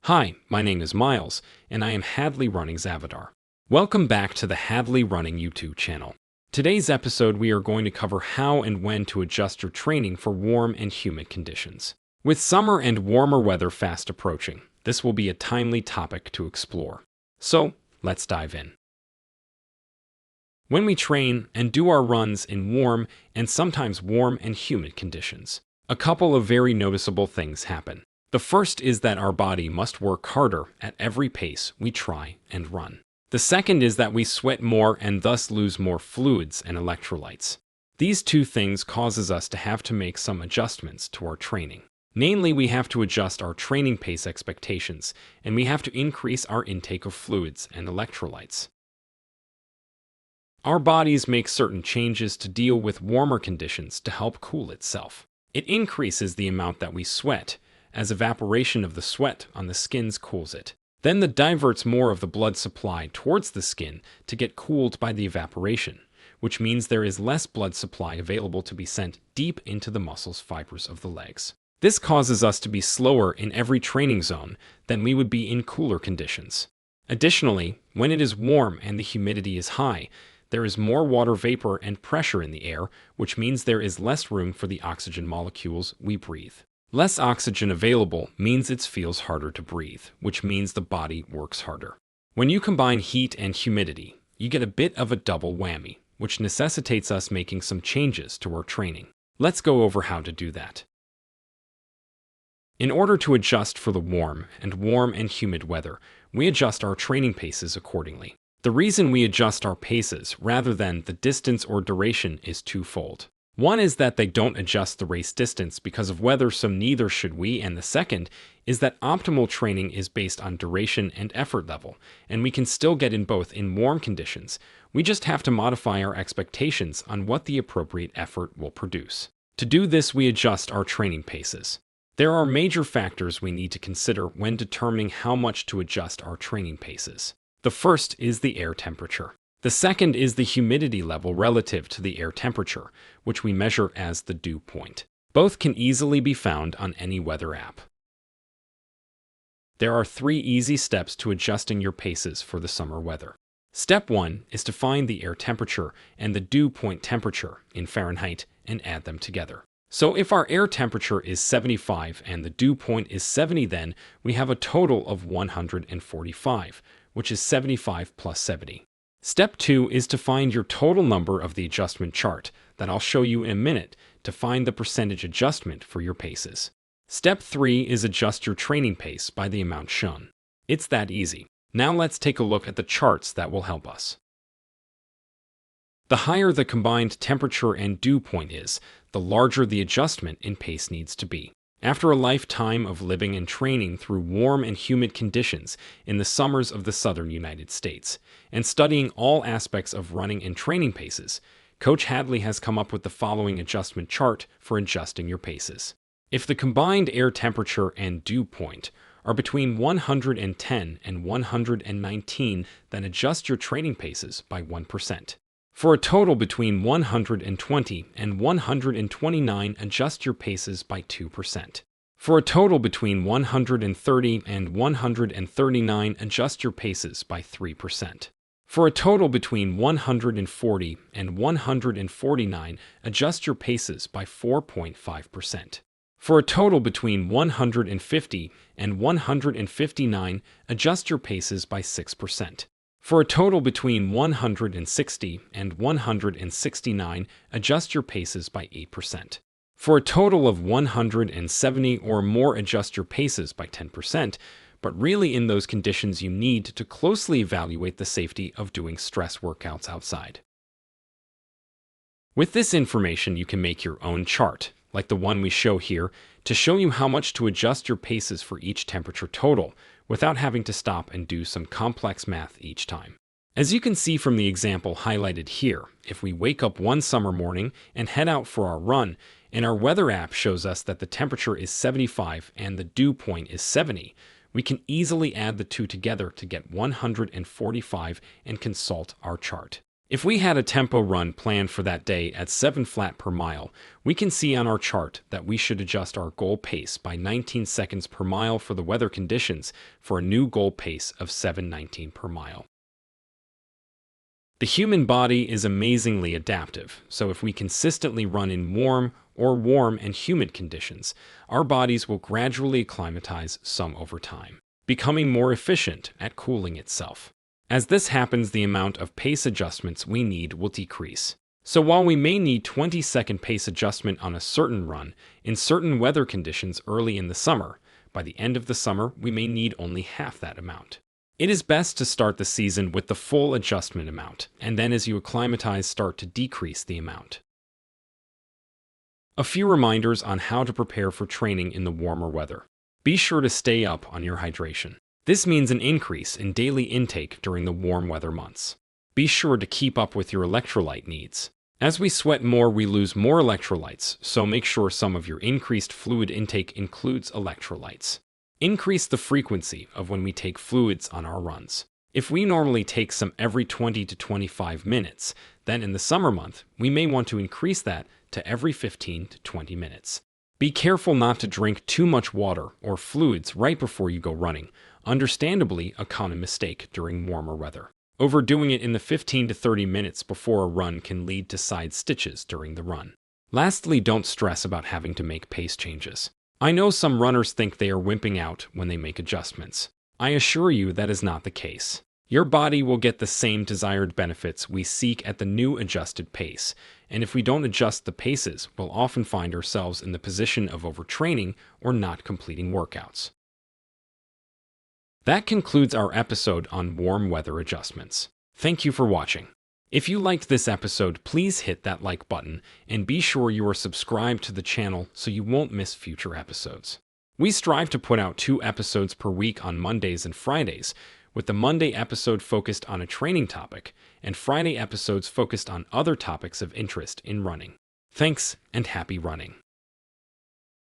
Hi, my name is Miles, and I am Hadley Running's avatar. Welcome back to the Hadley Running YouTube channel. Today's episode, we are going to cover how and when to adjust your training for warm and humid conditions. With summer and warmer weather fast approaching, this will be a timely topic to explore. So, let's dive in. When we train and do our runs in warm and sometimes warm and humid conditions, a couple of very noticeable things happen. The first is that our body must work harder at every pace we try and run. The second is that we sweat more and thus lose more fluids and electrolytes. These two things causes us to have to make some adjustments to our training. Namely, we have to adjust our training pace expectations, and we have to increase our intake of fluids and electrolytes. Our bodies make certain changes to deal with warmer conditions to help cool itself. It increases the amount that we sweat, as evaporation of the sweat on the skin cools it. Then that diverts more of the blood supply towards the skin to get cooled by the evaporation, which means there is less blood supply available to be sent deep into the muscles fibers of the legs. This causes us to be slower in every training zone than we would be in cooler conditions. Additionally, when it is warm and the humidity is high, there is more water vapor and pressure in the air, which means there is less room for the oxygen molecules we breathe. Less oxygen available means it feels harder to breathe, which means the body works harder. When you combine heat and humidity, you get a bit of a double whammy, which necessitates us making some changes to our training. Let's go over how to do that. In order to adjust for the warm and humid weather, we adjust our training paces accordingly. The reason we adjust our paces rather than the distance or duration is twofold. One is that they don't adjust the race distance because of weather, so neither should we, and the second is that optimal training is based on duration and effort level, and we can still get in both in warm conditions. We just have to modify our expectations on what the appropriate effort will produce. To do this, we adjust our training paces. There are major factors we need to consider when determining how much to adjust our training paces. The first is the air temperature. The second is the humidity level relative to the air temperature, which we measure as the dew point. Both can easily be found on any weather app. There are 3 easy steps to adjusting your paces for the summer weather. Step 1 is to find the air temperature and the dew point temperature in Fahrenheit and add them together. So if our air temperature is 75 and the dew point is 70, then we have a total of 145, which is 75 plus 70. Step 2 is to find your total number of the adjustment chart that I'll show you in a minute to find the percentage adjustment for your paces. Step 3 is adjust your training pace by the amount shown. It's that easy. Now let's take a look at the charts that will help us. The higher the combined temperature and dew point is, the larger the adjustment in pace needs to be. After a lifetime of living and training through warm and humid conditions in the summers of the southern United States, and studying all aspects of running and training paces, Coach Hadley has come up with the following adjustment chart for adjusting your paces. If the combined air temperature and dew point are between 110 and 119, then adjust your training paces by 1%. For a total between 120 and 129, adjust your paces by 2%. For a total between 130 and 139, adjust your paces by 3%. For a total between 140 and 149, adjust your paces by 4.5%. For a total between 150 and 159, adjust your paces by 6%. For a total between 160 and 169, adjust your paces by 8%. For a total of 170 or more, adjust your paces by 10%, but really in those conditions you need to closely evaluate the safety of doing stress workouts outside. With this information, you can make your own chart, like the one we show here, to show you how much to adjust your paces for each temperature total, without having to stop and do some complex math each time. As you can see from the example highlighted here, if we wake up one summer morning and head out for our run, and our weather app shows us that the temperature is 75 and the dew point is 70, we can easily add the two together to get 145 and consult our chart. If we had a tempo run planned for that day at 7 flat per mile, we can see on our chart that we should adjust our goal pace by 19 seconds per mile for the weather conditions for a new goal pace of 7:19 per mile. The human body is amazingly adaptive, so if we consistently run in warm and humid conditions, our bodies will gradually acclimatize some over time, becoming more efficient at cooling itself. As this happens, the amount of pace adjustments we need will decrease. So while we may need 20-second pace adjustment on a certain run in certain weather conditions early in the summer, by the end of the summer we may need only half that amount. It is best to start the season with the full adjustment amount, and then as you acclimatize, start to decrease the amount. A few reminders on how to prepare for training in the warmer weather. Be sure to stay up on your hydration. This means an increase in daily intake during the warm weather months. Be sure to keep up with your electrolyte needs. As we sweat more, we lose more electrolytes, so make sure some of your increased fluid intake includes electrolytes. Increase the frequency of when we take fluids on our runs. If we normally take some every 20 to 25 minutes, then in the summer month, we may want to increase that to every 15 to 20 minutes. Be careful not to drink too much water or fluids right before you go running, understandably a common mistake during warmer weather. Overdoing it in the 15 to 30 minutes before a run can lead to side stitches during the run. Lastly, don't stress about having to make pace changes. I know some runners think they are wimping out when they make adjustments. I assure you that is not the case. Your body will get the same desired benefits we seek at the new adjusted pace, and if we don't adjust the paces, we'll often find ourselves in the position of overtraining or not completing workouts. That concludes our episode on warm weather adjustments. Thank you for watching. If you liked this episode, please hit that like button and be sure you are subscribed to the channel so you won't miss future episodes. We strive to put out 2 episodes per week on Mondays and Fridays, with the Monday episode focused on a training topic and Friday episodes focused on other topics of interest in running. Thanks and happy running.